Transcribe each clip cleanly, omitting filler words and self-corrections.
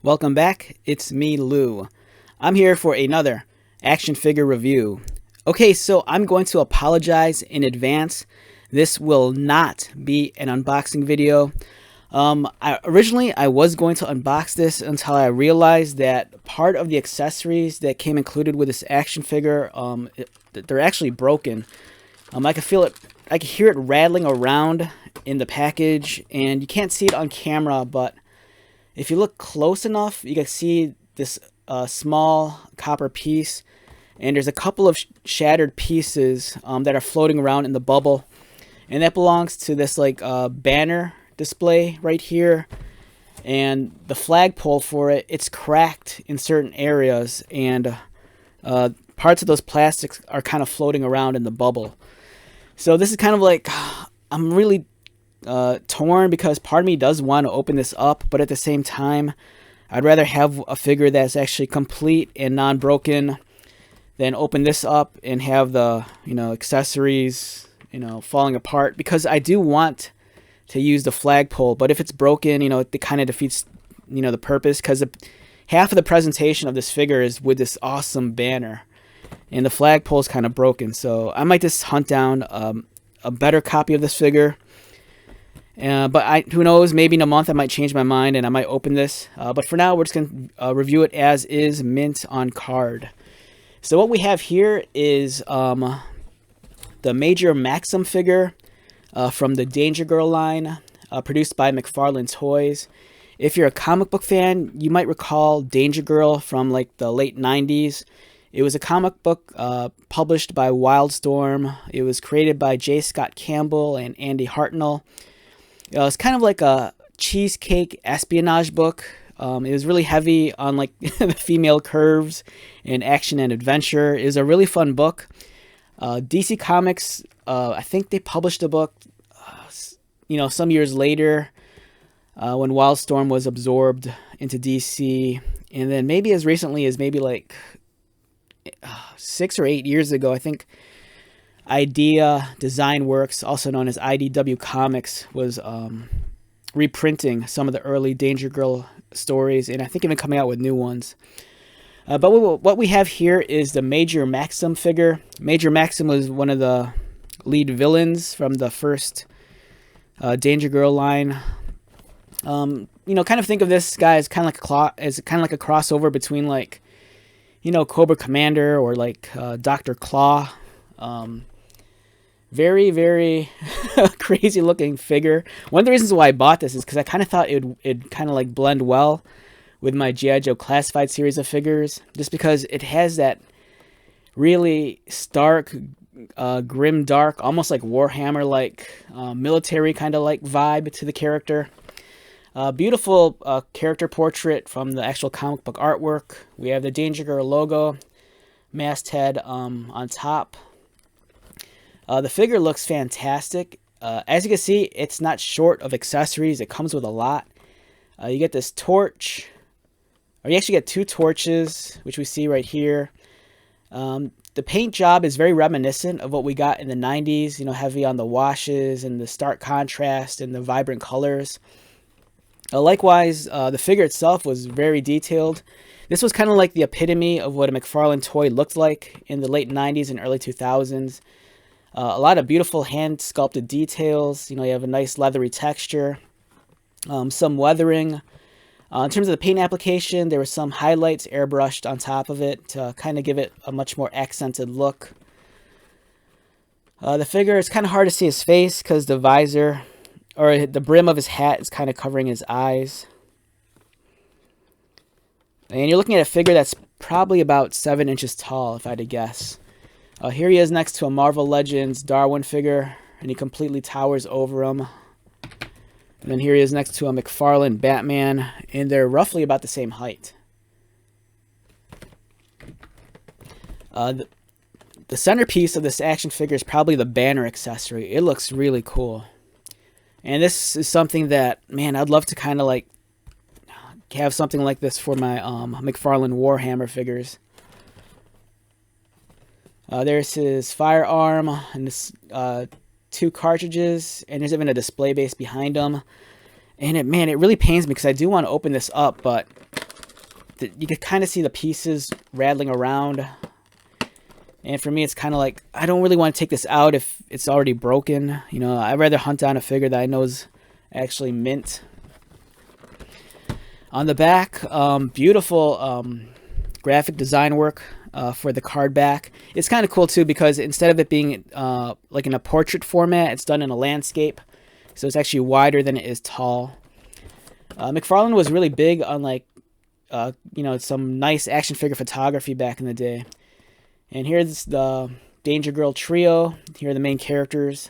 Welcome back, it's me, Lou. I'm here for another action figure review. Okay, so I'm going to apologize in advance. This will not be an unboxing video. Originally I was going to unbox this until I realized that part of the accessories that came included with this action figure, they're actually broken. I can feel it, I can hear it rattling around in the package, and you can't see it on camera, but if you look close enough, you can see this small copper piece, and there's a couple of shattered pieces that are floating around in the bubble, and that belongs to this banner display right here. And the flagpole for it, it's cracked in certain areas, and parts of those plastics are kind of floating around in the bubble. So this is kind of like, I'm really torn, because part of me does want to open this up, but at the same time I'd rather have a figure that's actually complete and non-broken than open this up and have the accessories falling apart, because I do want to use the flagpole, but if it's broken, it kind of defeats the purpose, because half of the presentation of this figure is with this awesome banner, and the flagpole is kind of broken. So I might just hunt down a better copy of this figure. But who knows, maybe in a month I might change my mind and I might open this. But for now, we're just going to review it as is, mint on card. So what we have here is the Major Maxim figure from the Danger Girl line, produced by McFarlane Toys. If you're a comic book fan, you might recall Danger Girl from the late 90s. It was a comic book published by Wildstorm. It was created by J. Scott Campbell and Andy Hartnell. It's kind of like a cheesecake espionage book. It was really heavy on the female curves and action and adventure. It was a really fun book. DC Comics, I think they published a book, some years later when Wildstorm was absorbed into DC, and then maybe as recently as maybe 6 or 8 years ago, I think Idea Design Works, also known as IDW Comics, was reprinting some of the early Danger Girl stories, and I think even coming out with new ones. But what we have here is the Major Maxim figure. Major Maxim was one of the lead villains from the first Danger Girl line. Kind of think of this guy as kind of like a crossover between Cobra Commander or Dr. Claw. Very, very crazy looking figure. One of the reasons why I bought this is because I kind of thought it'd kind of blend well with my G.I. Joe Classified series of figures, just because it has that really stark, grim dark, almost like Warhammer military kind of vibe to the character. Beautiful character portrait from the actual comic book artwork. We have the Danger Girl logo, masthead on top. The figure looks fantastic. As you can see, it's not short of accessories. It comes with a lot. You get this torch, or you actually get two torches, which we see right here. The paint job is very reminiscent of what we got in the 90s, heavy on the washes and the stark contrast and the vibrant colors. Likewise, the figure itself was very detailed. This was kind of like the epitome of what a McFarlane toy looked like in the late 90s and early 2000s. A lot of beautiful hand-sculpted details. You have a nice leathery texture. Some weathering. In terms of the paint application, there were some highlights airbrushed on top of it to kind of give it a much more accented look. The figure, it's kind of hard to see his face because the visor, or the brim of his hat, is kind of covering his eyes. And you're looking at a figure that's probably about 7 inches tall, if I had to guess. Here he is next to a Marvel Legends Darwin figure, and he completely towers over him. And then here he is next to a McFarlane Batman, and they're roughly about the same height. The centerpiece of this action figure is probably the banner accessory. It looks really cool. And this is something that, man, I'd love to kind of have something like this for my McFarlane Warhammer figures. There's his firearm and this, 2 cartridges, and there's even a display base behind him. And it really pains me because I do want to open this up, but you can kind of see the pieces rattling around. And for me, it's kind of like, I don't really want to take this out if it's already broken. You know, I'd rather hunt down a figure that I know is actually mint. On the back, beautiful graphic design work for the card back. It's kind of cool too, because instead of it being like in a portrait format, it's done in a landscape. So it's actually wider than it is tall. McFarlane was really big on like, you know, some nice action figure photography back in the day. And here's the Danger Girl trio. Here are the main characters.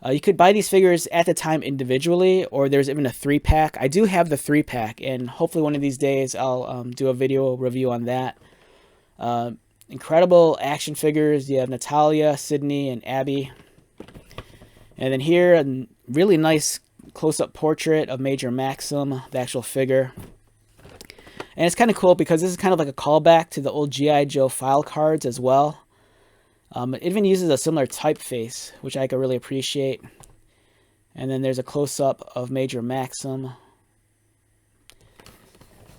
You could buy these figures at the time individually, or there's even a 3-pack. I do have the 3-pack, and hopefully one of these days I'll do a video review on that. Incredible action figures. You have Natalia, Sydney, and Abby. And then here, a really nice close-up portrait of Major Maxim, the actual figure. And it's kind of cool because this is kind of like a callback to the old G.I. Joe file cards as well. It even uses a similar typeface, which I could really appreciate. And then there's a close-up of Major Maxim.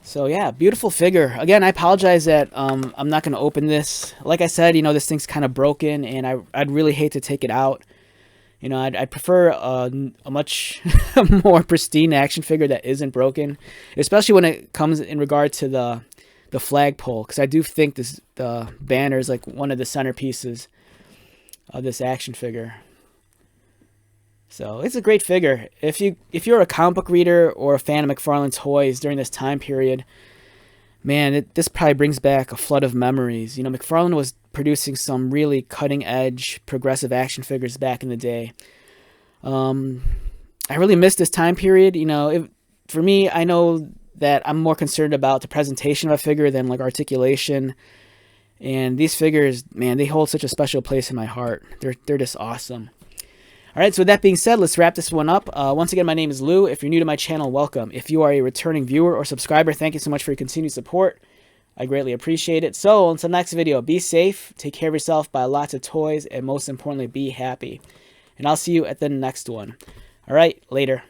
So yeah, beautiful figure. Again, I apologize that I'm not going to open this. Like I said, you know, this thing's kind of broken, and I'd really hate to take it out. You know, I'd prefer a much more pristine action figure that isn't broken, especially when it comes in regard to the flagpole, because I do think the banner is like one of the centerpieces of this action figure. So it's a great figure. If you're a comic book reader or a fan of McFarlane toys during this time period, man, this probably brings back a flood of memories. You know, McFarlane was producing some really cutting-edge, progressive action figures back in the day. I really miss this time period. You know, for me, I know that I'm more concerned about the presentation of a figure than like articulation. And these figures, man, they hold such a special place in my heart. They're just awesome. All right, so with that being said, let's wrap this one up. Once again, my name is Lou. If you're new to my channel, welcome. If you are a returning viewer or subscriber, thank you so much for your continued support. I greatly appreciate it. So, until next video, be safe, take care of yourself, buy lots of toys, and most importantly, be happy. And I'll see you at the next one. All right, later.